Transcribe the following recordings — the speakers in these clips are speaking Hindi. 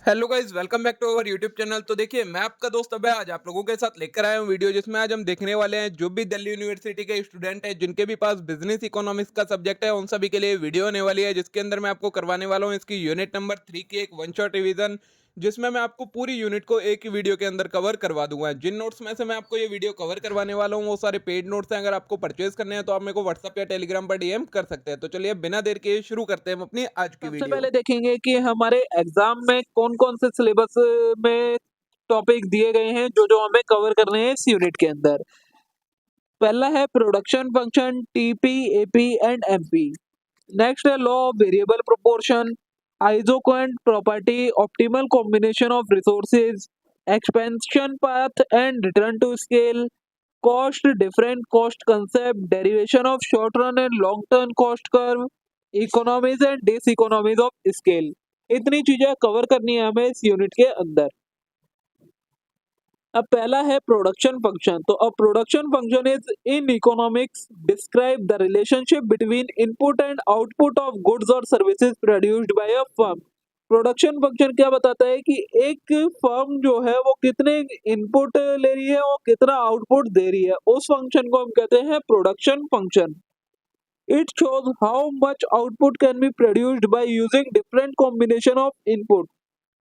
Hello guys, welcome back to our YouTube channel. तो देखिए, मैं आपका दोस्त अभय आज आप लोगों के साथ लेकर आया हूँ वीडियो, जिसमें आज हम देखने वाले हैं जो भी दिल्ली यूनिवर्सिटी के स्टूडेंट हैं जिनके भी पास बिजनेस इकोनॉमिक्स का सब्जेक्ट है, उन सभी के लिए वीडियो होने वाली है, जिसके अंदर मैं आपको करवाने वाला हूँ इसकी यूनिट नंबर 3 की एक वन शॉट रिवीजन, जिसमें मैं आपको पूरी यूनिट को एक ही वीडियो के अंदर कवर करवा दूंगा। जिन नोट्स में से मैं आपको ये वीडियो कवर करवाने वाला हूँ वो सारे पेड नोट्स हैं। अगर आपको परचेज करने हैं तो आप मेरे को व्हाट्सअप या टेलीग्राम पर डीएम कर सकते हैं। तो चलिए बिना देर के शुरू करते हैं हम अपनी आज की सबसे वीडियो। पहले देखेंगे कि हमारे एग्जाम में कौन-कौन से सिलेबस में टॉपिक दिए गए हैं जो हमें कवर करने हैं इस यूनिट के अंदर। पहला है production function, TP, AP and MP. Next है law of variable proportion, isoquant property, optimal combination of resources, expansion path and return to scale, cost, different cost concept, derivation of short run and long term cost curve, economies and diseconomies of scale. इतनी चीजें कवर करनी है हमें इस यूनिट के अंदर। अब पहला है प्रोडक्शन फंक्शन। तो a production function is in economics describe the relationship between input and output of goods और services produced by a firm. Production function क्या बताता है कि एक फर्म जो है वो कितने इनपुट ले रही है और कितना आउटपुट दे रही है, उस फंक्शन को हम कहते हैं production function. It shows how much output can be produced by using different combination of input.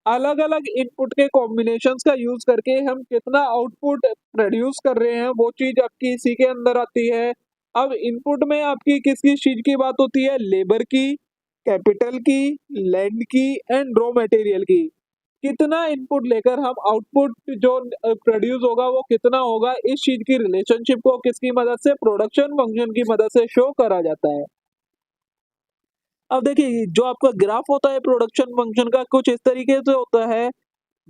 अलग अलग इनपुट के कॉम्बिनेशंस का यूज करके हम कितना आउटपुट प्रोड्यूस कर रहे हैं वो चीज आपकी इसी के अंदर आती है। अब इनपुट में आपकी किस किस चीज की बात होती है? लेबर की, कैपिटल की, लैंड की एंड रॉ मटेरियल की। कितना इनपुट लेकर हम आउटपुट जो प्रोड्यूस होगा वो कितना होगा, इस चीज की रिलेशनशिप को किसकी मदद से? प्रोडक्शन फंक्शन की मदद से शो करा जाता है। अब देखिए, जो आपका ग्राफ होता है प्रोडक्शन फंक्शन का कुछ इस तरीके से होता है।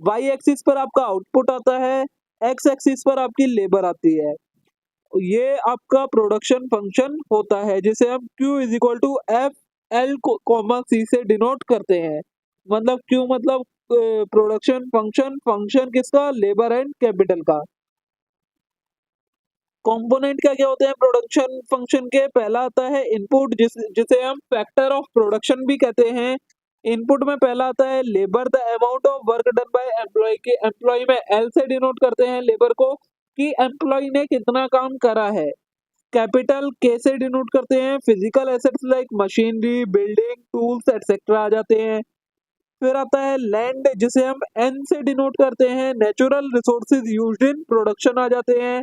वाई एक्सिस पर आपका आउटपुट आता है, एक्स एक्सिस पर आपकी लेबर आती है। ये आपका प्रोडक्शन फंक्शन होता है जिसे हम Q is equal to F L comma C से डिनोट करते हैं। मतलब Q मतलब प्रोडक्शन फंक्शन, फंक्शन किसका? लेबर एंड कैपिटल का। कंपोनेंट क्या क्या होते हैं प्रोडक्शन फंक्शन के? पहला आता है इनपुट, जिसे हम फैक्टर ऑफ प्रोडक्शन भी कहते हैं। इनपुट में पहला आता है labour, the amount of work done by employ की। एम्प्लॉय में एल से डिनोट करते हैं लेबर को कि एम्प्लॉय ने कितना काम करा है। कैपिटल के से डिनोट करते हैं physical assets like machinery, building, tools etcetera आ जाते हैं। फिर आता है लैंड, जिसे हम एन से डिनोट करते हैं natural resources used in production आ जाते हैं।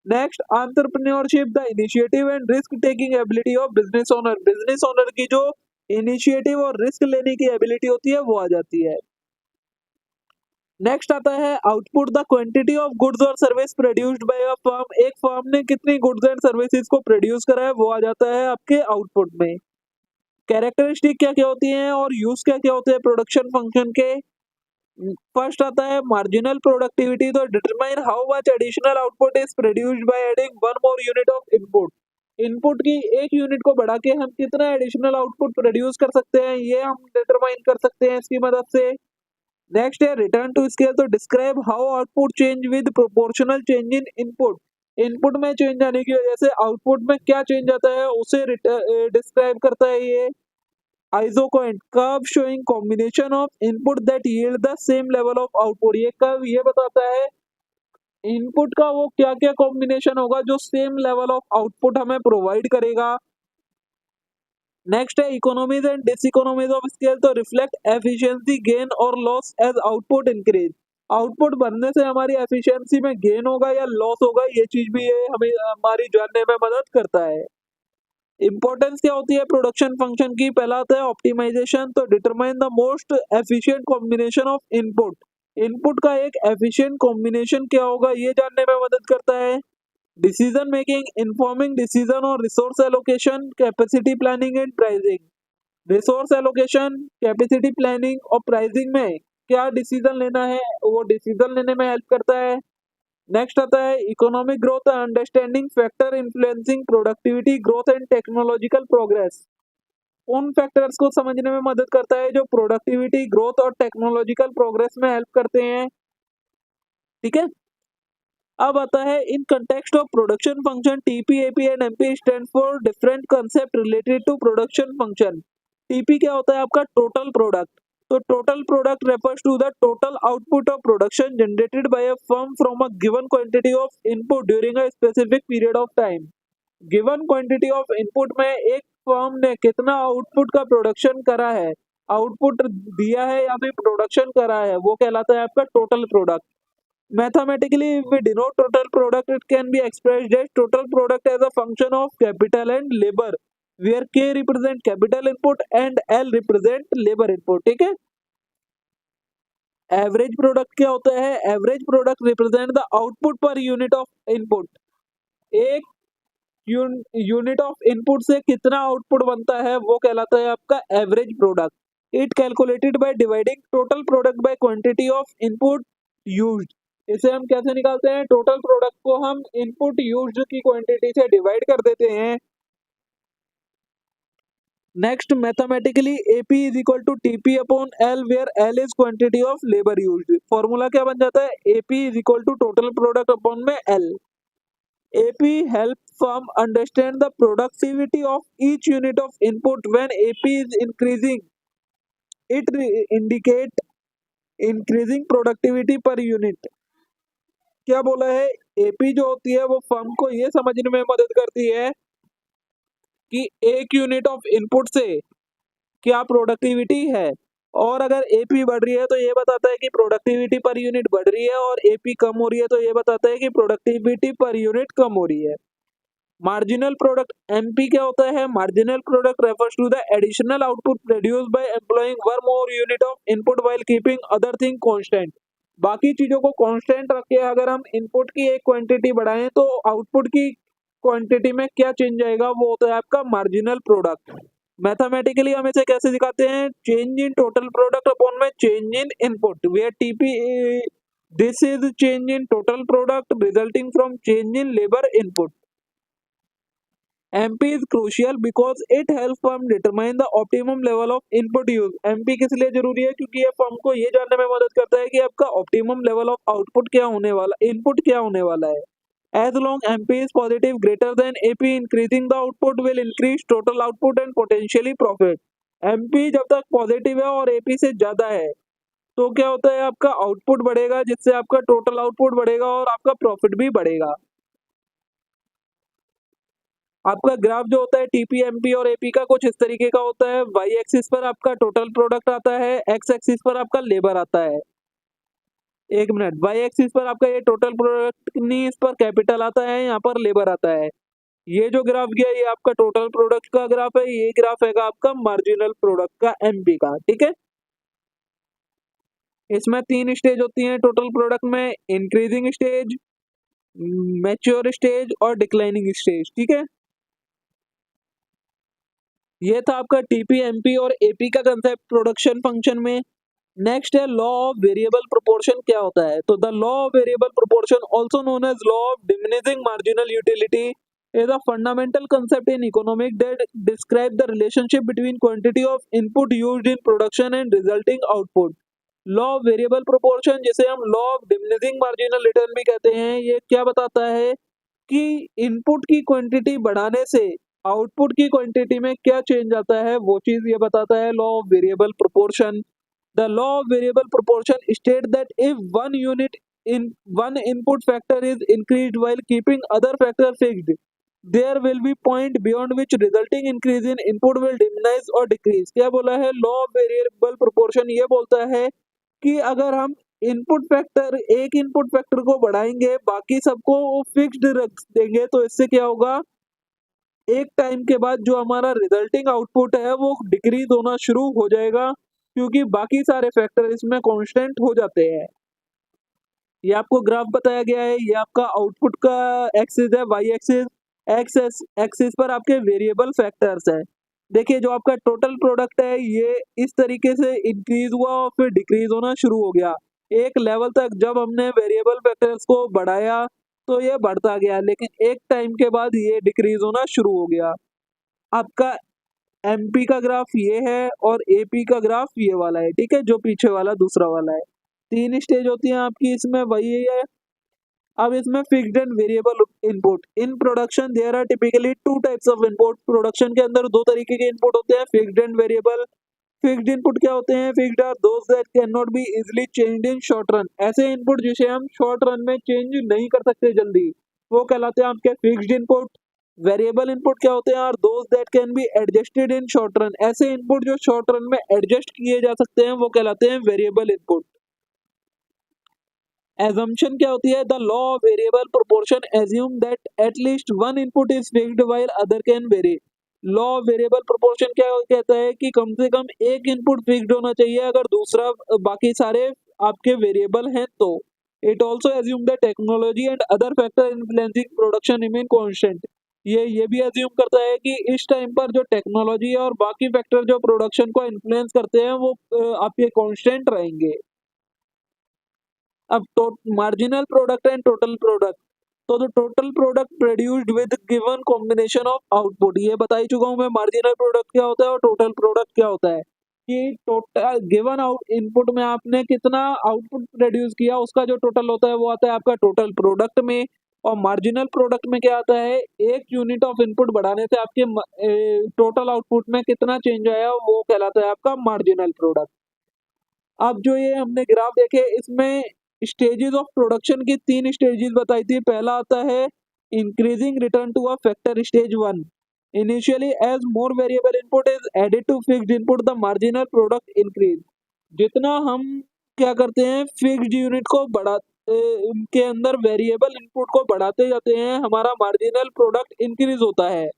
Next entrepreneurship, the initiative and risk taking ability of business owner. Business owner की जो इनिशिएटिव और रिस्क लेने की एबिलिटी होती है वो आ जाती है। नेक्स्ट आता है output, the quantity of goods और service produced by a firm. एक फर्म ने कितनी गुड्स एंड सर्विसेज को प्रोड्यूस करा है वो आ जाता है आपके आउटपुट में। कैरेक्टरिस्टिक क्या क्या होती हैं और यूज क्या क्या होते हैं प्रोडक्शन फंक्शन के? फर्स्ट आता है मार्जिनल प्रोडक्टिविटी। तो determine how much additional output is produced by adding one more unit of input. Input की एक यूनिट को बढ़ा के हम कितना एडिशनल आउटपुट प्रोड्यूस कर सकते हैं, ये हम डिटरमाइन कर सकते हैं इसकी मदद से। नेक्स्ट है रिटर्न टू स्केल। तो describe how output change with proportional change in input. Input में चेंज आने की वजह से आउटपुट में क्या चेंज आता है उसे डिस्क्राइब करता है ये। Isoquant curve showing combination of input that yield the same level of output. ये कर्व ये बताता है इनपुट का वो क्या क्या कॉम्बिनेशन होगा जो सेम लेवल ऑफ आउटपुट हमें प्रोवाइड करेगा। नेक्स्ट है economies and diseconomies of scale. तो रिफ्लेक्ट एफिशिएंसी गेन और loss as output increase. Output बढ़ने से हमारी एफिशिएंसी में गेन होगा या लॉस होगा, ये चीज भी ये हमें हमारी जानने में मदद करता है। इंपॉर्टेंस क्या होती है प्रोडक्शन फंक्शन की? पहला आता है ऑप्टिमाइजेशन। तो determine the most efficient combination of input. Input का एक एफिशिएंट कॉम्बिनेशन क्या होगा ये जानने में मदद करता है। डिसीजन मेकिंग, इन्फॉर्मिंग डिसीजन और resource allocation, capacity planning and pricing. Resource allocation, capacity planning और प्राइसिंग में क्या डिसीजन लेना है वो डिसीजन लेने में हेल्प करता है। नेक्स्ट आता है economic growth, understanding factor influencing productivity growth and technological progress. उन फैक्टर्स को समझने में मदद करता है जो प्रोडक्टिविटी ग्रोथ और टेक्नोलॉजिकल प्रोग्रेस में हेल्प करते हैं। ठीक है, अब आता है in context of production function, TP, AP and MP stand for different concept related to production function. TP क्या होता है? आपका टोटल प्रोडक्ट। तो total product refers to the total output of production generated by a firm from a given quantity of input during a specific period of time. Given quantity of input में एक फर्म ने कितना आउटपुट का प्रोडक्शन करा है, आउटपुट दिया है या फिर प्रोडक्शन करा है, वो कहलाता है आपका total product. Mathematically if we denote total product, it can be expressed as total product as a function of capital and labor, where K represent capital input and L represent labor input. ठीक है. एवरेज प्रोडक्ट क्या होता है? Average product represent the output per unit of input. एक यूनिट ऑफ इनपुट से कितना आउटपुट बनता है वो कहलाता है आपका average product. It calculated by dividing total product by quantity of input used. इसे हम कैसे निकालते हैं? टोटल प्रोडक्ट को हम इनपुट यूज्ड की क्वांटिटी से डिवाइड कर देते हैं. Next, mathematically AP is equal to TP upon L, where L is quantity of labour used. Formula क्या बन जाता है? AP is equal to total product upon में L. AP help firm understand the productivity of each unit of input. When AP is increasing, it indicate increasing productivity per unit. क्या बोला है? AP जो होती है वो फर्म को ये समझने में मदद करती है कि एक यूनिट ऑफ इनपुट से क्या प्रोडक्टिविटी है, और अगर AP बढ़ रही है तो ये बताता है कि प्रोडक्टिविटी पर यूनिट बढ़ रही है, और AP कम हो रही है तो ये बताता है कि प्रोडक्टिविटी पर यूनिट कम हो रही है. मार्जिनल प्रोडक्ट MP क्या होता है? Marginal product refers to the additional output produced by employing one more unit of input while keeping other thing constant. बाकी चीजों को कांस्टेंट रख के अगर हम इनपुट की एक क्वांटिटी बढ़ाएं तो आउटपुट की क्वांटिटी में क्या चेंज आएगा, वो होता है आपका मार्जिनल प्रोडक्ट. मैथमेटिकली हम इसे कैसे दिखाते हैं? Change in total product upon में change in input, where TP this is change in total product resulting from change in labour input. MP is crucial because it helps firm determine the optimum level of input use. MP किस लिए जरूरी है? क्योंकि ये फर्म को ये जानने में मदद करता है कि आपका ऑप्टिमम लेवल ऑफ आउटपुट क्या होने वाला, इनपुट क्या होने वाला है. As long MP is positive greater than AP, increasing the output will increase total output and potentially profit. MP जब तक पॉजिटिव है और AP से ज्यादा है तो क्या होता है? आपका आउटपुट बढ़ेगा, जिससे आपका टोटल आउटपुट बढ़ेगा और आपका प्रॉफिट भी बढ़ेगा. आपका ग्राफ जो होता है TP, MP और AP का कुछ इस तरीके का होता है. Y एक्सिस पर आपका टोटल प्रोडक्ट आता है, X एक्सिस पर आपका लेबर आता है. एक मिनट, Y एक्सिस पर आपका ये टोटल प्रोडक्ट नहीं, इस पर कैपिटल आता है, यहाँ पर लेबर आता है. ये जो ग्राफ गया ये आपका टोटल प्रोडक्ट का ग्राफ है, ये ग्राफ है आपका मार्जिनल प्रोडक्ट का MP का. ठीक है. इसमें 3 स्टेज होती हैं टोटल प्रोडक्ट में: इंक्रीजिंग स्टेज, मैच्योर स्टेज और डिक्लाइनिंग स्टेज. ठीक है. ये था आपका TP, MP और AP का कंसेप्ट प्रोडक्शन फंक्शन में. नेक्स्ट है लॉ ऑफ वेरिएबल प्रोपोर्शन. क्या होता है? तो the law of variable proportion, also known as law of diminishing marginal utility, is a fundamental concept in economics that describe the relationship between quantity of input used in production and resulting output. Law of variable proportion, जिसे हम law of diminishing marginal return भी कहते हैं, ये क्या बताता है कि इनपुट की क्वांटिटी बढ़ाने से आउटपुट की क्वांटिटी में क्या चेंज आता है, वो चीज ये बताता है law of variable proportion. The law of variable proportion states that if one input factor is increased while keeping other factor fixed, there will be point beyond which resulting increase in input will diminish or decrease. क्या बोला है? law of variable proportion ये बोलता है कि अगर हम एक इनपुट फैक्टर को बढ़ाएंगे, बाकी सबको फिक्स्ड रख देंगे, तो इससे क्या होगा? एक टाइम के बाद जो हमारा रिजल्टिंग आउटपुट है वो डिक्रीज होना शुरू हो जाएगा, क्योंकि बाकी सारे फैक्टर इसमें कांस्टेंट हो जाते हैं. ये आपको ग्राफ बताया गया है. ये आपका आउटपुट का एक्सिस है, Y एक्सिस. एक्स एक्सिस पर आपके वेरिएबल फैक्टर्स है. देखिए जो आपका टोटल प्रोडक्ट है ये इस तरीके से इंक्रीज हुआ और फिर डिक्रीज होना शुरू हो गया. एक लेवल तक जब हमने वेरिएबल फैक्टर्स को बढ़ाया तो ये बढ़ता गया, लेकिन एक टाइम के बाद ये डिक्रीज होना शुरू हो गया. आपका MP का ग्राफ ये है और AP का ग्राफ ये वाला है. ठीक है, जो पीछे वाला दूसरा वाला है. 3 स्टेज होती हैं आपकी इसमें, वही है. अब इसमें fixed and variable input. In production there are typically 2 types of input. Production के अंदर 2 तरीके के इनपुट होते हैं, fixed and variable. Fixed input क्या होते हैं? Fixed are those that can not be easily changed in short run. ऐसे इनपुट जिसे हम शॉर्ट रन में चेंज नहीं कर सकते जल्दी, वो कहलाते हैं आपके फिक्स्ड इनपुट। वेरिएबल इनपुट क्या होते हैं? Are those that can be adjusted in short run. ऐसे इनपुट जो शॉर्ट रन में एडजस्ट किए जा सकते हैं वो कहलाते हैं वेरिएबल इनपुट। Assumption क्या होती है? The law of variable proportion assume that at least one input is fixed while other can vary. Law of variable proportion क्या कहता है कि कम से कम एक इनपुट फिक्स्ड होना चाहिए अगर दूसरा बाकी सारे आपके वेरिएबल हैं तो। It also assume the technology and other factor influencing production remain constant. ये भी एज्यूम करता है कि इस टाइम पर जो टेक्नोलॉजी और बाकी फैक्टर जो प्रोडक्शन को इन्फ्लुएंस करते हैं वो आपके कांस्टेंट रहेंगे। अब तो marginal product and total product, तो the total product produced with given combination of output, ये बता ही चुका हूं मैं मार्जिनल प्रोडक्ट क्या होता है और टोटल प्रोडक्ट क्या होता है। कि टोटल गिवन आउट इनपुट में आपने कितना आउटपुट प्रोड्यूस किया उसका जो टोटल होता है वो आता है आपका टोटल प्रोडक्ट में। और मार्जिनल प्रोडक्ट में क्या आता है? एक यूनिट ऑफ इनपुट बढ़ाने से आपके टोटल आउटपुट में कितना चेंज आया वो कहलाता है आपका मार्जिनल प्रोडक्ट। अब जो ये हमने ग्राफ देखे इसमें स्टेजेस ऑफ प्रोडक्शन की 3 स्टेजेस बताई थी। पहला आता है increasing return to a factor stage 1। Initially as more variable input is added to fixed input the marginal product increase. जितना हम क्या करते हैं फिक्स्ड यूनिट को के अंदर वेरिएबल इनपुट को बढ़ाते जाते हैं हमारा मार्जिनल प्रोडक्ट इंक्रीज होता है।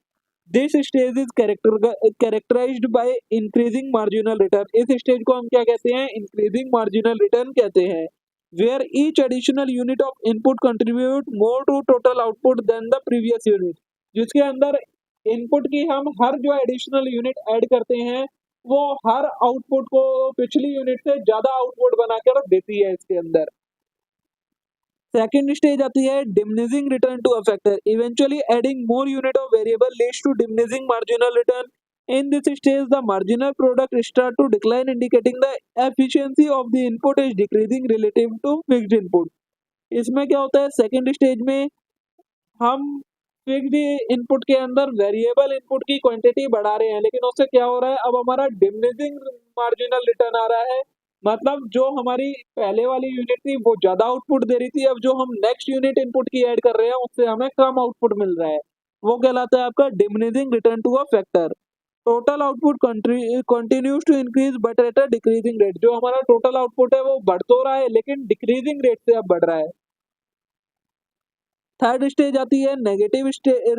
This stage is characterized by increasing marginal return. इस स्टेज को हम क्या कहते हैं? इंक्रीजिंग मार्जिनल रिटर्न कहते हैं। Where each additional unit of input contribute more to total output than the previous unit. जिसके अंदर इनपुट की हम हर जो एडिशनल यूनिट ऐड करते हैं वो हर आउटपुट को पिछली यूनिट से ज्यादा आउटपुट बनाकर देती है इसके अंदर। सेकेंड स्टेज आती है diminishing return to a factor. Eventually adding more unit of variable leads to diminishing marginal return. In this stage, the marginal product start to decline, indicating the efficiency of the input is decreasing relative to fixed input. इसमें क्या होता है? सेकेंड स्टेज में हम फिक्स्ड इनपुट के अंदर वेरिएबल इनपुट की क्वांटिटी बढ़ा रहे हैं, लेकिन उससे क्या हो रहा है? अब हमारा डिमिनिशिंग मार्जिनल रिटर्न आ रहा है। मतलब जो हमारी पहले वाली यूनिट थी वो ज्यादा आउटपुट दे रही थी, अब जो हम नेक्स्ट यूनिट इनपुट की ऐड कर रहे हैं उससे हमें कम आउटपुट मिल रहा है। वो कहलाता है आपका diminishing return to a factor. Total output continues to increase but at a decreasing rate. जो हमारा टोटल आउटपुट है वो बढ़ तो रहा है लेकिन डिक्रीजिंग रेट से अब बढ़ रहा है। थर्ड स्टेज आती है negative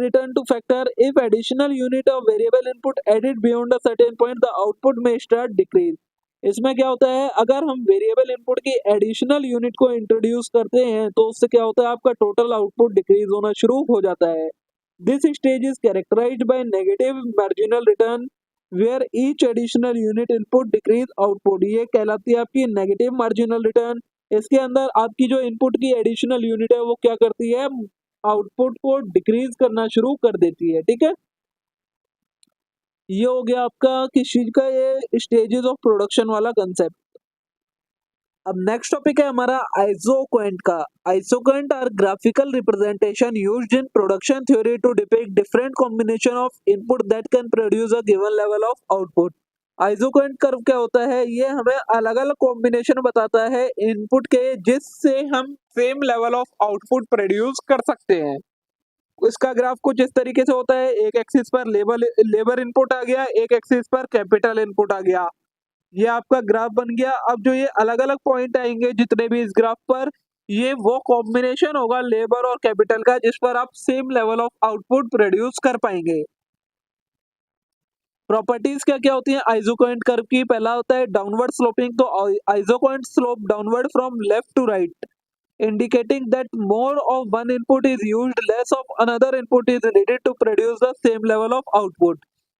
return to factor. If additional unit of variable input added beyond a certain point the output में स्टार्ट डिक्रीज। इसमें क्या होता है? अगर हम वेरिएबल इनपुट की एडिशनल यूनिट को इंट्रोड्यूस करते हैं तो उससे क्या होता है? आपका टोटल आउटपुट डिक्रीज होना शुरू हो जाता है। This stage is characterized by negative marginal return where each additional unit input decrease output. ये कहलाती है आपकी नेगेटिव मार्जिनल रिटर्न। इसके अंदर आपकी जो इनपुट की एडिशनल यूनिट है वो क्या करती है? आउटपुट को डिक्रीज करना शुरू कर देती है। ठीक है, ये हो गया आपका किस चीज का? ये स्टेजेस ऑफ प्रोडक्शन वाला कंसेप्ट। अब नेक्स्ट टॉपिक है हमारा आइसोक्वेंट का। Isoquant are graphical representation used in production theory to depict different combination of input that can produce a given level of output. Isoquant curve क्या होता है? ये हमें अलग अलग कॉम्बिनेशन बताता है इनपुट के जिससे हम same level of output produce कर सकते हैं। इसका ग्राफ कुछ इस तरीके से होता है। एक एक्सिस पर लेबर इनपुट आ गया, एक एक्सिस पर कैपिटल इनपुट आ गया। ये आपका ग्राफ बन गया। अब जो ये अलग अलग पॉइंट आएंगे जितने भी इस ग्राफ पर, ये वो कॉम्बिनेशन होगा लेबर और कैपिटल का जिस पर आप same level of output produce कर पाएंगे। प्रॉपर्टीज क्या क्या होती है आइसोक्वेंट कर्व की? पहला होता है डाउनवर्ड स्लोपिंग। तो isoquant slope downward from left to right, indicating that more of one input is used, less of another input is needed to produce the same level of output.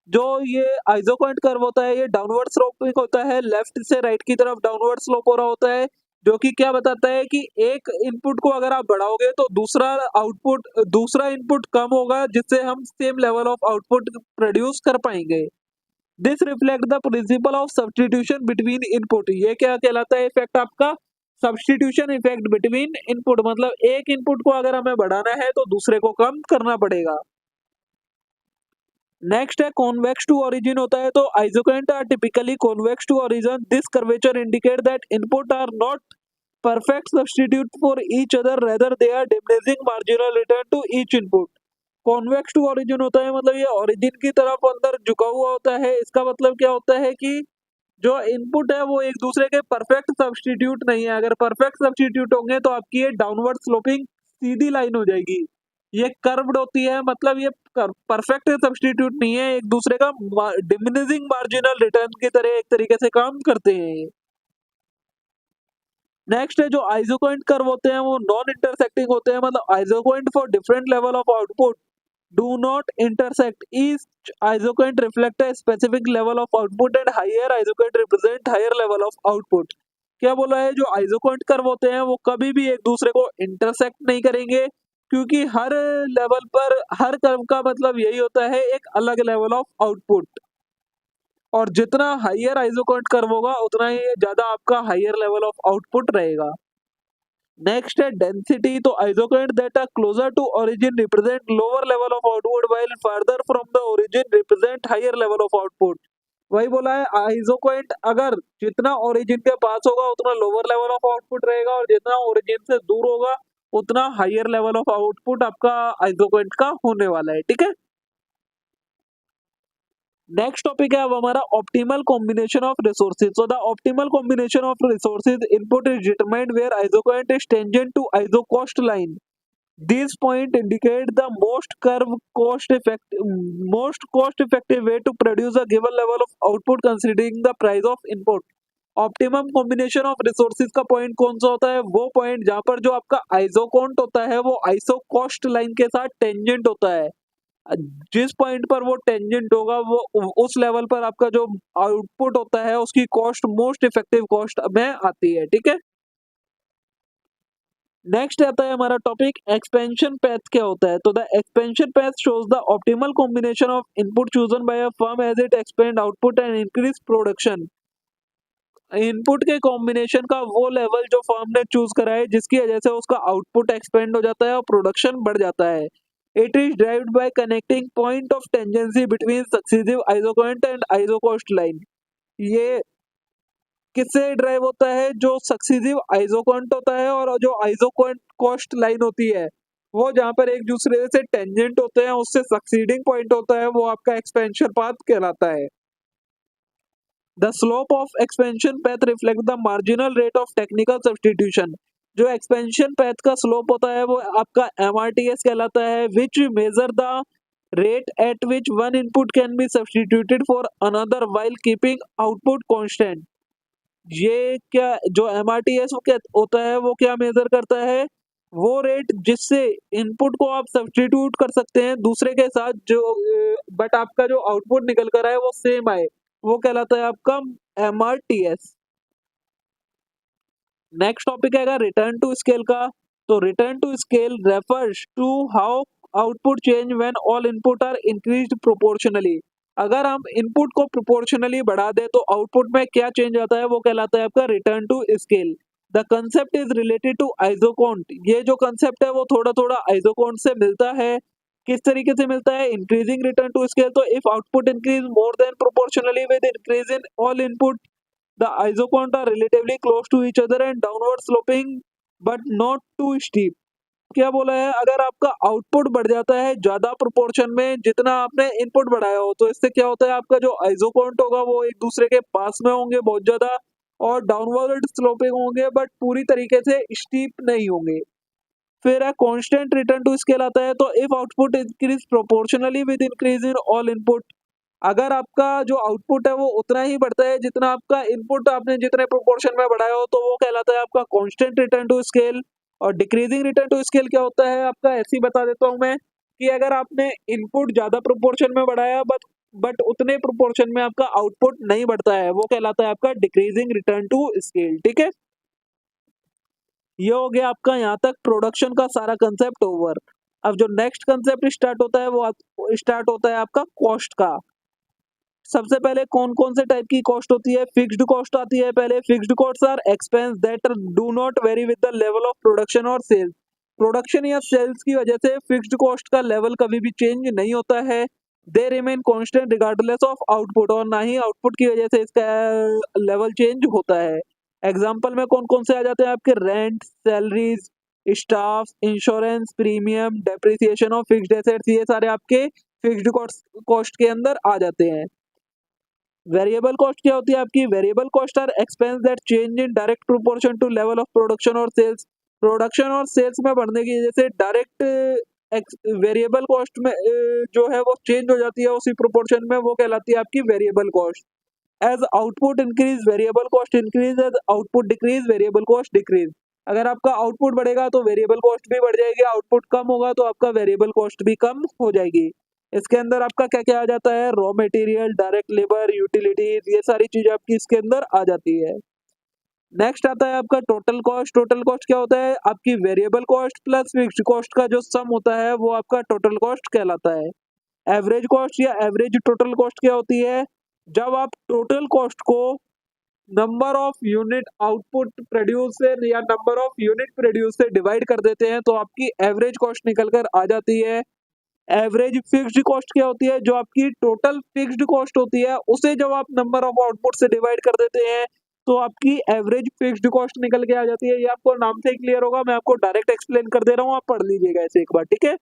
जो ये आइसोक्वेंट कर्व होता है ये डाउनवर्ड स्लोपिंग होता है, लेफ्ट से राइट की तरफ डाउनवर्ड स्लोप हो रहा होता है, जो कि क्या बताता है कि एक इनपुट को अगर आप बढ़ाओगे तो दूसरा इनपुट कम होगा जिससे हम same level of output produce कर पाएंगे। This reflect the principle of substitution between input. ये क्या कहलाता है? इफेक्ट आपका सब्सटीट्यूशन इफेक्ट बिटवीन इनपुट। मतलब एक इनपुट को अगर हमें बढ़ाना है तो दूसरे को कम करना पड़ेगा। नेक्स्ट है कॉन्वेक्स टू ओरिजिन होता है, तो isoquant are typically convex to origin. This curvature indicate that input are not perfect substitute for each other, rather they are diminishing marginal return to each input। Convex to origin होता है मतलब ये ओरिजिन की तरफ अंदर झुका हुआ होता है। इसका मतलब क्या होता है कि जो इनपुट है वो एक दूसरे के परफेक्ट सब्स्टिट्यूट नहीं है। अगर परफेक्ट सब्स्टिट्यूट होंगे तो आपकी ये डाउनवर्ड स्लोपिंग सीधी लाइन हो जाएगी। ये कर्व्ड होती है मतलब ये परफेक्ट सब्स्टिट्यूट नहीं है, एक दूसरे का डिमिनिशिंग मार्जिनल रिटर्न की तरह एक तरीके से काम करते हैं। नेक्स्ट है जो आइसोकोएंट कर्व होते हैं वो नॉन इंटरसेक्टिंग होते हैं, मतलब isoquant for different level of output do not intersect. Each isoquant reflect a specific level of output and higher isoquant represent higher level of output. क्या बोला है, जो आइसोकोएंट कर्व होते हैं वो कभी भी एक दूसरे को इंटरसेक्ट नहीं करेंगे, क्योंकि हर लेवल पर हर कर्व का मतलब यही होता है एक अलग लेवल ऑफ आउटपुट, और जितना हायर आइसोकोएंट कर्व होगा उतना ही ज्यादा आपका हायर लेवल ऑफ आउटपुट रहेगा। नेक्स्ट है डेंसिटी, तो isoquant that are closer to origin represent lower level of output while further from the origin represent higher level of output. वही बोला है, आइसोकोएंट अगर जितना ओरिजिन के पास होगा उतना लोअर लेवल ऑफ आउटपुट रहेगा, और जितना ओरिजिन से दूर होगा उतना हायर लेवल ऑफ आउटपुट आपका आइसोकोएंट का होने वाला है। ठीक है, नेक्स्ट टॉपिक है अब हमारा optimal combination of resources. So the optimal combination of resources input is determined where isoquant is tangent to isocost line. These points indicate the most cost effective way to produce a given level of output considering the price of input। Optimum combination of resources का पॉइंट कौन सा होता है, वो पॉइंट जहां पर जो आपका आइसोकोंट होता है वो आइसोकॉस्ट लाइन के साथ टेंजेंट होता है। जिस पॉइंट पर वो टेंजेंट होगा वो उस लेवल पर आपका जो आउटपुट होता है उसकी कॉस्ट मोस्ट इफेक्टिव कॉस्ट में आती है। ठीक है, नेक्स्ट आता है हमारा टॉपिक एक्सपेंशन पैथ क्या होता है। तो the expansion path shows the optimal combination of input chosen by a firm as it expand output and increase production. Input के कॉम्बिनेशन का वो लेवल जो फर्म ने चूज करा है जिसकी वजह से उसका आउटपुट एक्सपेंड हो जाता है और प्रोडक्शन बढ़ जाता है। It is derived by connecting point of tangency between successive isoquant and isocost line. ये किससे ड्राइव होता है, जो सक्सीसिव आइसोकोएंट होता है और जो आइसोकोएंट कॉस्ट लाइन होती है वो जहां पर एक दूसरे से टेंजेंट होते हैं उससे सक्सीडिंग पॉइंट होता है वो आपका एक्सपेंशन पाथ कहलाता है। The slope of expansion path reflect the marginal rate of technical substitution. जो एक्सपेंशन पैथ का स्लोप होता है वो आपका MRTS कहलाता है, which measure the rate at which one input can be substituted for another while keeping output constant. ये क्या जो MRTS क्या होता है वो क्या मेजर करता है, वो रेट जिससे इनपुट को आप सब्स्टिट्यूट कर सकते हैं दूसरे के साथ जो बट आपका जो आउटपुट निकल कर आए वो सेम आए, वो कहलाता है आपका MRTS। नेक्स्ट टॉपिक आएगा रिटर्न टू स्केल का। तो return to scale refers to how output change when all input are increased proportionally. अगर हम इनपुट को प्रोपोर्शनली बढ़ा दे तो आउटपुट में क्या चेंज आता है वो कहलाता है आपका return to scale. The concept is related to isoquant. ये जो कंसेप्ट है वो थोड़ा थोड़ा आइसोकोंट से मिलता है। किस तरीके से मिलता है, इंक्रीजिंग रिटर्न टू स्केल, तो if output increase more than proportionally with increase in all input the isoconts are relatively close to each other and downward sloping but not too steep। क्या बोला है, अगर आपका आउटपुट बढ़ जाता है ज्यादा प्रोपोर्शन में जितना आपने इनपुट बढ़ाया हो तो इससे क्या होता है आपका जो आइसोकोंट होगा वो एक दूसरे के पास में होंगे बहुत ज्यादा और डाउनवर्ड स्लोपिंग होंगे बट पूरी तरीके से स्टीप नहीं होंगे। फिर है कांस्टेंट रिटर्न टू स्केल आता है, तो if output increase proportionally with increase in all input. अगर आपका जो आउटपुट है वो उतना ही बढ़ता है जितना आपका इनपुट आपने जितने प्रोपोर्शन में बढ़ाया हो तो वो कहलाता है आपका कांस्टेंट रिटर्न टू स्केल। और डिक्रीजिंग रिटर्न टू स्केल क्या होता है आपका, ऐसे ही बता देता हूं मैं कि अगर आपने इनपुट ज्यादा प्रोपोर्शन में बढ़ाया बट उतने प्रोपोर्शन में आपका आउटपुट नहीं बढ़ता है वो कहलाता है आपका डिक्रीजिंग रिटर्न टू स्केल। ठीक है, ये हो गया आपका यहाँ तक प्रोडक्शन का सारा कंसेप्ट ओवर। अब जो नेक्स्ट कंसेप्ट स्टार्ट होता है वो स्टार्ट होता है आपका कॉस्ट का। सबसे पहले कौन कौन से टाइप की कॉस्ट होती है, फिक्स्ड कॉस्ट आती है पहले। Fixed cost are expense that do not vary with the level of production और सेल्स। प्रोडक्शन या सेल्स की वजह से फिक्स्ड कॉस्ट का लेवल कभी भी चेंज नहीं होता है। They remain constant regardless of output, और ना ही आउटपुट की वजह से इसका लेवल चेंज होता है। एग्जाम्पल में कौन कौन से आ जाते हैं आपके, rent, salaries, staff, insurance, premium, depreciation of fixed assets, ये सारे आपके फिक्स्ड कॉस्ट के अंदर आ जाते हैं। वेरिएबल कॉस्ट क्या होती है आपकी, variable cost are expense that change in direct proportion to level of production और सेल्स। प्रोडक्शन और सेल्स में बढ़ने की वजह से डायरेक्ट वेरिएबल कॉस्ट में जो है वो चेंज हो जाती है उसी प्रोपोर्शन में, वो कहलाती है आपकी variable cost. As output increase variable cost increase, as output decrease variable cost decrease. अगर आपका आउटपुट बढ़ेगा तो वेरिएबल कॉस्ट भी बढ़ जाएगी, आउटपुट कम होगा तो आपका वेरिएबल कॉस्ट भी कम हो जाएगी। इसके अंदर आपका क्या क्या आ जाता है, raw material, direct labour, utilities, ये सारी चीजें आपकी इसके अंदर आ जाती है। नेक्स्ट आता है आपका टोटल कॉस्ट। टोटल कॉस्ट क्या होता है, आपकी variable cost plus fixed cost का जो सम होता है वो आपका टोटल कॉस्ट कहलाता है। एवरेज कॉस्ट या एवरेज टोटल कॉस्ट क्या होती है, जब आप टोटल कॉस्ट को number of unit output produce से या नंबर ऑफ यूनिट प्रोड्यूस से डिवाइड कर देते हैं तो आपकी एवरेज कॉस्ट निकल कर आ जाती है। एवरेज फिक्स्ड कॉस्ट क्या होती है, जो आपकी टोटल फिक्स्ड कॉस्ट होती है उसे जब आप नंबर ऑफ आउटपुट से डिवाइड कर देते हैं तो आपकी एवरेज फिक्स्ड कॉस्ट निकल के आ जाती है। ये आपको नाम से ही क्लियर होगा, मैं आपको डायरेक्ट एक्सप्लेन कर दे रहा हूँ, आप पढ़ लीजिएगा इसे एक बार, ठीक है।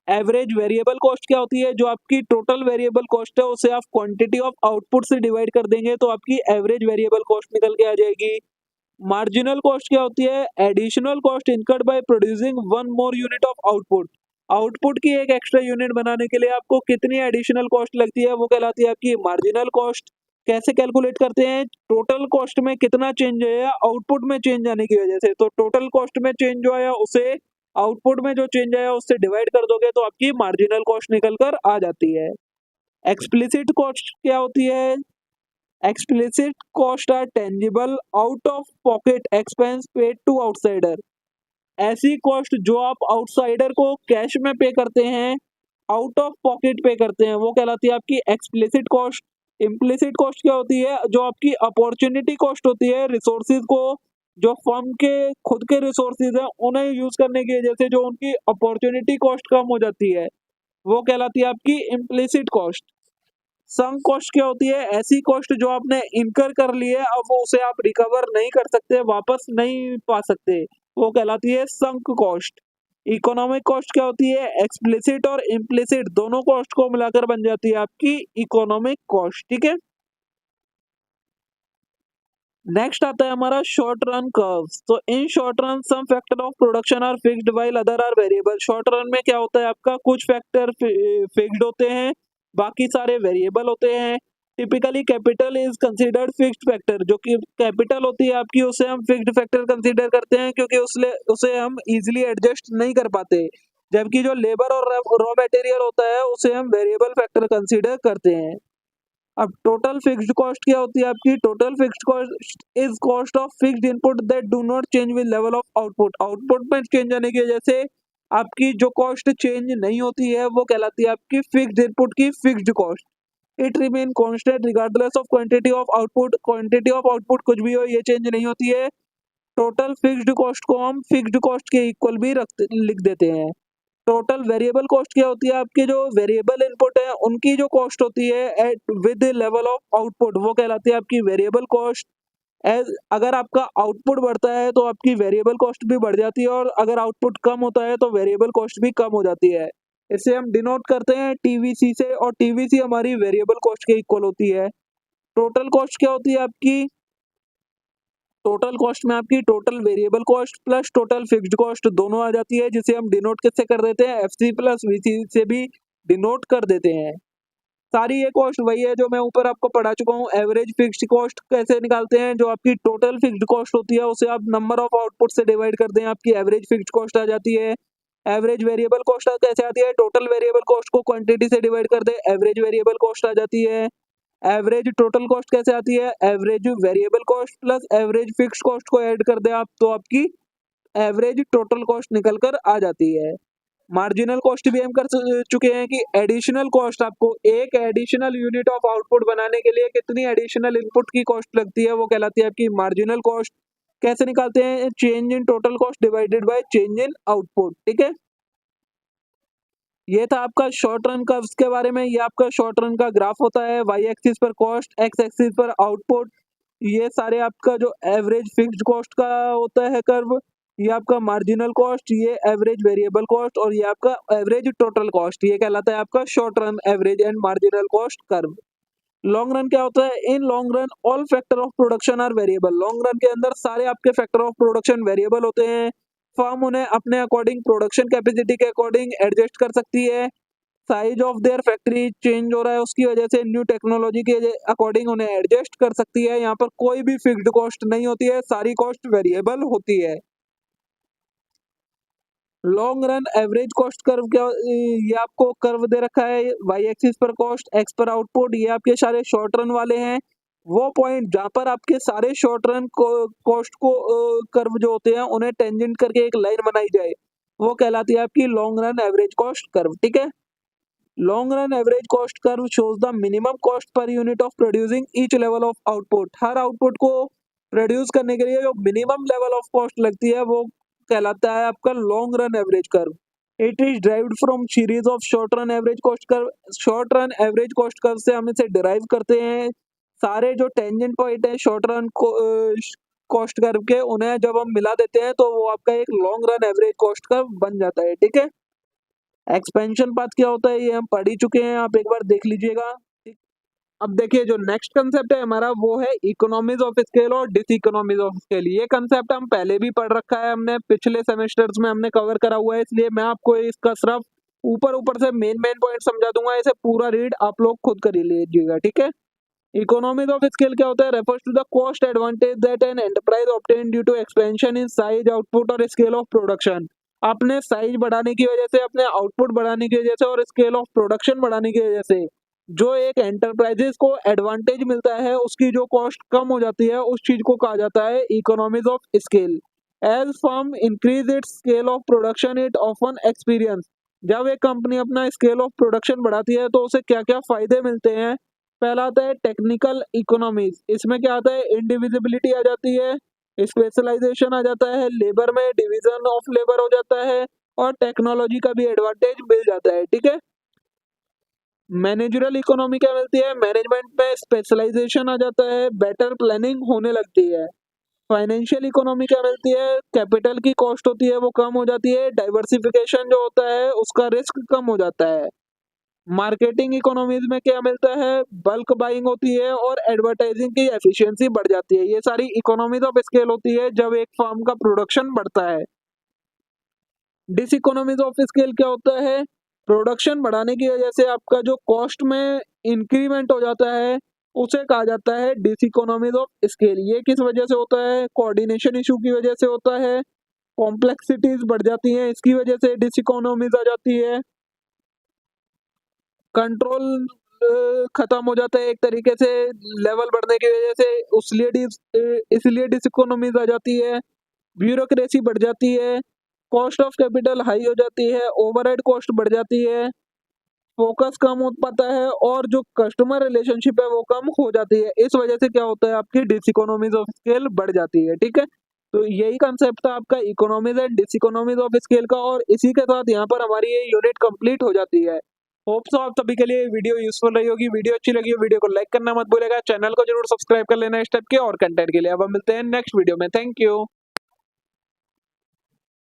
एवरेज वेरिएबल कॉस्ट क्या होती है, जो आपकी टोटल वेरिएबल कॉस्ट है उसे आप क्वांटिटी ऑफ आउटपुट से डिवाइड कर देंगे तो आपकी एवरेज वेरिएबल कॉस्ट निकल के आ जाएगी। मार्जिनल कॉस्ट क्या होती है, additional cost incurred by producing one more unit of output. Output की एक एक्स्ट्रा यूनिट बनाने के लिए आपको कितनी एडिशनल कॉस्ट लगती है वो कहलाती है आपकी मार्जिनल कॉस्ट। कैसे कैलकुलेट करते हैं, टोटल कॉस्ट में कितना चेंज आया आउटपुट में चेंज आने की वजह से, तो टोटल कॉस्ट में चेंज जो आया उसे आउटपुट में जो चेंज आया उससे डिवाइड कर दोगे तो आपकी मार्जिनल कॉस्ट निकल कर आ जाती है। एक्सप्लिसिट कॉस्ट क्या होती है, explicit cost are tangible out of pocket expense paid to outsider। ऐसी कॉस्ट जो आप आउटसाइडर को कैश में पे करते हैं, आउट ऑफ पॉकेट पे करते हैं, वो कहलाती है आपकी एक्सप्लिसिट कॉस्ट। इम्प्लिसिट कॉस्ट क्या होती है, जो आपकी अपॉर्चुनिटी कॉस्ट होती है, रिसोर्सेज को जो फर्म के खुद के रिसोर्सेज है उन्हें यूज करने की वजह से जो उनकी अपॉर्चुनिटी कॉस्ट कम हो जाती है वो कहलाती है आपकी इम्प्लिसिट कॉस्ट। संक कॉस्ट क्या होती है, ऐसी कॉस्ट जो आपने इनकर कर ली है अब वो उसे आप रिकवर नहीं कर सकते, वापस नहीं पा सकते, वो कहलाती है संक कॉस्ट। इकोनॉमिक कॉस्ट क्या होती है, एक्सप्लिसिट और इम्प्लिसिट दोनों कॉस्ट को मिलाकर बन जाती है आपकी इकोनॉमिक कॉस्ट, ठीक है। नेक्स्ट आता है हमारा शॉर्ट रन कर्व्स। तो in short run some factor of production are fixed while other are variable. Short run में क्या होता है आपका, कुछ फैक्टर फिक्स्ड होते हैं बाकी सारे वेरिएबल होते हैं। Typically capital is considered fixed factor, जो कि कैपिटल होती है आपकी उसे हम फिक्स्ड फैक्टर कंसीडर करते हैं क्योंकि उसे हम इजीली एडजस्ट नहीं कर पाते, जबकि जो लेबर और रॉ मटेरियल होता है उसे हम वेरिएबल फैक्टर कंसीडर करते हैं। अब टोटल फिक्स्ड कॉस्ट क्या होती है आपकी, total fixed cost is cost of fixed input that do not change with level of output. Output में चेंज आने की वजह से आपकी जो कॉस्ट चेंज नहीं होती है वो कहलाती है आपकी फिक्स्ड इनपुट की fixed cost. It remain constant regardless of quantity of output. Quantity of output कुछ भी हो ये चेंज नहीं होती है। टोटल फिक्स्ड कॉस्ट को हम फिक्स्ड कॉस्ट के इक्वल भी लिख देते हैं। टोटल वेरिएबल कॉस्ट क्या होती है, आपके जो वेरिएबल इनपुट है उनकी जो कॉस्ट होती है at with level of output वो कहलाती है आपकी वेरिएबल कॉस्ट। एज अगर आपका आउटपुट बढ़ता है तो आपकी वेरिएबल कॉस्ट भी बढ़ जाती है और अगर आउटपुट कम होता है तो वेरिएबल कॉस्ट भी कम हो जाती है। इसे हम डिनोट करते हैं टीवीसी से, और टीवीसी हमारी वेरिएबल कॉस्ट के इक्वल होती है। टोटल कॉस्ट क्या होती है आपकी, टोटल कॉस्ट में आपकी total variable cost plus total fixed cost दोनों आ जाती है, जिसे हम डिनोट किससे कर देते हैं, एफसी प्लस वीसी से भी डिनोट कर देते हैं। सारी ये कॉस्ट वही है जो मैं ऊपर आपको पढ़ा चुका हूँ। एवरेज फिक्स्ड कॉस्ट कैसे निकालते हैं, जो आपकी टोटल फिक्स्ड कॉस्ट होती है उसे आप नंबर ऑफ आउटपुट से डिवाइड कर दें, आपकी एवरेज फिक्स्ड कॉस्ट आ जाती है। एवरेज वेरिएबल कॉस्ट कैसे आती है, टोटल वेरिएबल कॉस्ट को क्वांटिटी से डिवाइड कर दे, एवरेज वेरिएबल कॉस्ट आ जाती है। एवरेज टोटल कॉस्ट कैसे आती है, average variable cost plus average fixed cost को ऐड कर दे आप तो आपकी एवरेज टोटल कॉस्ट निकल कर आ जाती है। मार्जिनल कॉस्ट भी हम कर चुके हैं कि एडिशनल कॉस्ट, आपको एक एडिशनल यूनिट ऑफ आउटपुट बनाने के लिए कितनी एडिशनल इनपुट की कॉस्ट लगती है वो कहलाती है आपकी मार्जिनल कॉस्ट। कैसे निकालते हैं, change in total cost divided by change in output, ठीक है। ये था आपका शॉर्ट रन कर्व्स के बारे में। ये आपका शॉर्ट रन का ग्राफ होता है, वाई एक्सिस पर कॉस्ट, एक्स एक्सिस पर आउटपुट। ये सारे आपका जो एवरेज फिक्स्ड कॉस्ट का होता है कर्व, ये आपका मार्जिनल कॉस्ट, ये एवरेज वेरिएबल कॉस्ट और ये आपका एवरेज टोटल कॉस्ट, ये कहलाता है आपका short run average and marginal cost curve. Long run क्या होता है? In long run all factor of production are variable. Long run के अंदर सारे आपके फैक्टर ऑफ प्रोडक्शन वेरिएबल होते हैं। फर्म उन्हें अपने अकॉर्डिंग, प्रोडक्शन कैपेसिटी के अकॉर्डिंग एडजस्ट कर सकती है। Size of their factory change हो रहा है, उसकी वजह से न्यू टेक्नोलॉजी के अकॉर्डिंग उन्हें एडजस्ट कर सकती है। यहाँ पर कोई भी फिक्स्ड कॉस्ट नहीं होती है, सारी कॉस्ट वेरिएबल होती है। Long run average cost curve क्या, ये आपको कर्व दे रखा है, वाई एक्सिस पर कॉस्ट, एक्स पर आउटपुट। ये आपके सारे शॉर्ट रन वाले हैं। वो पॉइंट जहां पर आपके सारे शॉर्ट रन कॉस्ट को कर्व जो होते हैं उन्हें टेंजेंट करके एक लाइन बनाई जाए, वो कहलाती है आपकी long run average cost curve. ठीक है। Long run average cost curve shows the minimum cost per unit of producing each level of output. Her output को प्रोड्यूस करने के लिए जो मिनिमम लेवल ऑफ कॉस्ट लगती है वो कहलाता है आपका long run average curve. It is derived from series of short run average cost curve. Short run average cost curve से हम इसे डिराइव करते हैं। सारे जो टेंजेंट पॉइंट है शॉर्ट रन कॉस्ट कर्व के, उन्हें जब हम मिला देते हैं तो वो आपका एक long run average cost curve बन जाता है। ठीक है। एक्सपेंशन पाथ क्या होता है ये हम पढ़ ही चुके हैं, आप एक बार देख लीजिएगा। अब देखिए जो नेक्स्ट कंसेप्ट है हमारा वो है इकोनॉमीज ऑफ स्केल और डिस इकोनॉमीज ऑफ स्केल। ये कंसेप्ट हम पहले भी पढ़ रखा है, हमने पिछले सेमेस्टर्स में हमने कवर करा हुआ है, इसलिए मैं आपको इसका सिर्फ ऊपर ऊपर से मेन मेन पॉइंट समझा दूंगा। इसे पूरा रीड आप लोग खुद कर लीजिएगा। ठीक है। इकोनॉमीज ऑफ स्केल क्या होता है? Refers to the cost advantage that an enterprise obtain due to expansion in size, output और स्केल ऑफ प्रोडक्शन। अपने साइज बढ़ाने की वजह से, अपने आउटपुट बढ़ाने की वजह से और स्केल ऑफ प्रोडक्शन बढ़ाने की वजह से जो एक एंटरप्राइजेस को एडवांटेज मिलता है, उसकी जो कॉस्ट कम हो जाती है, उस चीज को कहा जाता है economies of scale. As firm increase its scale of production it often experience. जब एक कंपनी अपना स्केल ऑफ प्रोडक्शन बढ़ाती है तो उसे क्या क्या फायदे मिलते हैं? पहला आता है टेक्निकल इकोनॉमीज। इसमें क्या आता है? इंडिविजिबिलिटी आ जाती है, स्पेशलाइजेशन आ जाता है, लेबर में डिवीजन ऑफ लेबर हो जाता है और टेक्नोलॉजी का भी एडवांटेज मिल जाता है। ठीक है। मैनेजरल इकोनॉमी क्या मिलती है? मैनेजमेंट में स्पेशलाइजेशन आ जाता है, बेटर प्लानिंग होने लगती है। फाइनेंशियल इकोनॉमी क्या मिलती है? कैपिटल की कॉस्ट होती है वो कम हो जाती है, डाइवर्सिफिकेशन जो होता है उसका रिस्क कम हो जाता है। मार्केटिंग इकोनॉमीज में क्या मिलता है? बल्क बाइंग होती है और एडवर्टाइजिंग की एफिशिएंसी बढ़ जाती है। ये सारी इकोनॉमीज ऑफ स्केल होती है जब एक फर्म का प्रोडक्शन बढ़ता है। डिस इकोनॉमीज ऑफ स्केल क्या होता है? प्रोडक्शन बढ़ाने की वजह से आपका जो कॉस्ट में इंक्रीमेंट हो जाता है उसे कहा जाता है डिस इकोनॉमीज ऑफ स्केल। ये किस वजह से होता है? कोऑर्डिनेशन इशू की वजह से होता है, कॉम्प्लेक्सिटीज बढ़ जाती हैं, इसकी वजह से डिस इकोनॉमीज आ जाती है। कंट्रोल खत्म हो जाता है एक तरीके से लेवल बढ़ने की वजह से, इसलिए डिस इकोनॉमीज आ जाती है। ब्यूरोक्रेसी बढ़ जाती है, कॉस्ट ऑफ कैपिटल हाई हो जाती है, ओवरहेड कॉस्ट बढ़ जाती है, फोकस कम हो पाता है और जो कस्टमर रिलेशनशिप है वो कम हो जाती है। इस वजह से क्या होता है? आपकी डिस इकोनॉमीज ऑफ स्केल बढ़ जाती है। ठीक है। तो यही कंसेप्ट था आपका economies and diseconomies of scale का, और इसी के साथ यहाँ पर हमारी ये यूनिट कंप्लीट हो जाती है। होप सो आप सभी के लिए वीडियो यूजफुल रही होगी। वीडियो अच्छी लगी हो वीडियो को लाइक करना मत भूलेगा, चैनल को जरूर सब्सक्राइब कर लेना इस टाइप के और कंटेंट के लिए। अब हम मिलते हैं नेक्स्ट वीडियो में। Thank you.